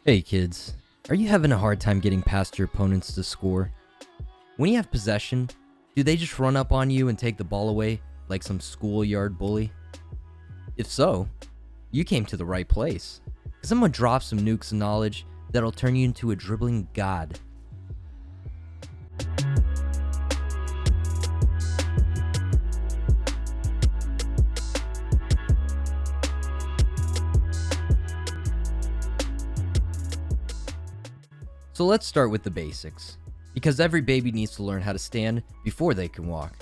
Hey kids, are you having a hard time getting past your opponents to score? When you have possession, do they just run up on you and take the ball away like some schoolyard bully? If so, you came to the right place, because I'm going to drop some nukes of knowledge that'll turn you into a dribbling god. So let's start with the basics, because every baby needs to learn how to stand before they can walk,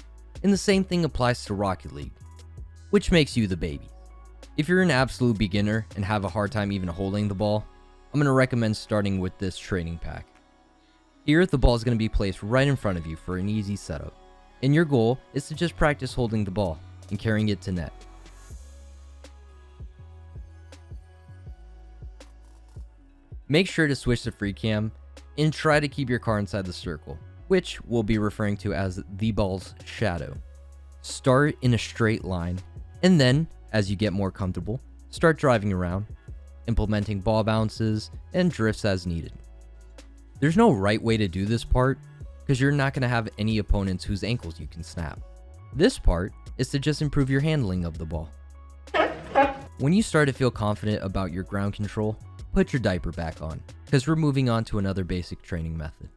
and the same thing applies to Rocket League, which makes you the baby. If you're an absolute beginner and have a hard time even holding the ball, I'm going to recommend starting with this training pack. Here, the ball is going to be placed right in front of you for an easy setup, and your goal is to just practice holding the ball and carrying it to net. Make sure to switch to free cam and try to keep your car inside the circle, which we'll be referring to as the ball's shadow. Start in a straight line, and then, as you get more comfortable, start driving around, implementing ball bounces and drifts as needed. There's no right way to do this part, because you're not going to have any opponents whose ankles you can snap. This part is to just improve your handling of the ball. When you start to feel confident about your ground control, put your diaper back on, because we're moving on to another basic training method.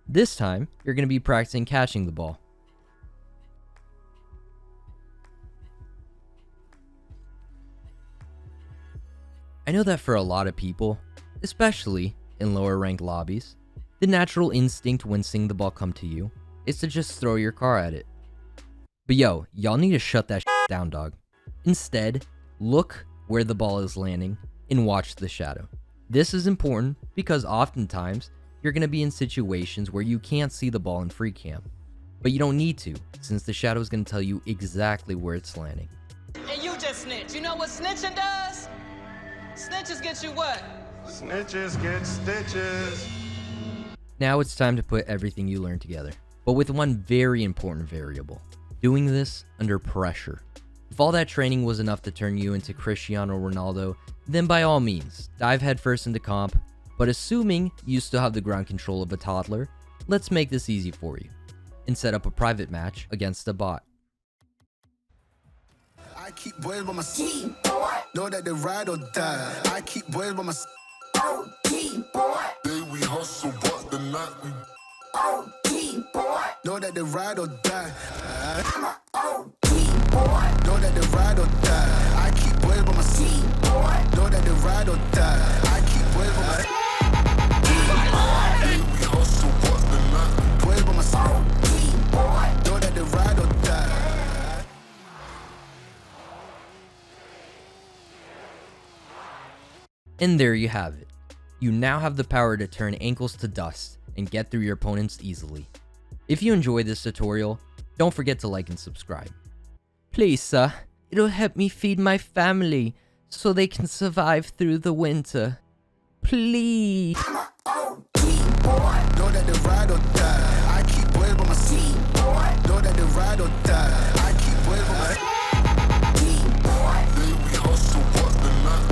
This time, you're going to be practicing catching the ball. I know that for a lot of people, especially in lower ranked lobbies, the natural instinct when seeing the ball come to you is to just throw your car at it. But yo, y'all need to shut that shit down, dog. Instead, look where the ball is landing and watch the shadow. This is important because oftentimes you're going to be in situations where you can't see the ball in free cam, but you don't need to, since the shadow is going to tell you exactly where it's landing. And you just snitch. You know what snitching does? Snitches get you what? Snitches get stitches. Now it's time to put everything you learned together, but with one very important variable: doing this under pressure. If all that training was enough to turn you into Cristiano Ronaldo, then by all means, dive headfirst into comp, but assuming you still have the ground control of a toddler, let's make this easy for you, and set up a private match against a bot. I keep boys by my team, boy. Know that they ride or die. I keep boys by my team, boy. Day we hustle, but the night we team, boy. Know that they ride or die. I'm a team, boy. Know that they ride or die. I keep boys by my team, boy. Know that they ride or die. I keep boys by my day we hustle, but the night boys by my team, boy. Know that they ride or die. And there you have it. You now have the power to turn ankles to dust and get through your opponents easily. If you enjoyed this tutorial, don't forget to like and subscribe. Please, sir, it'll help me feed my family so they can survive through the winter. Please. Team, boy. Know that they ride or die. I keep boys by my team, boy. Know that they ride or die. I keep boys by my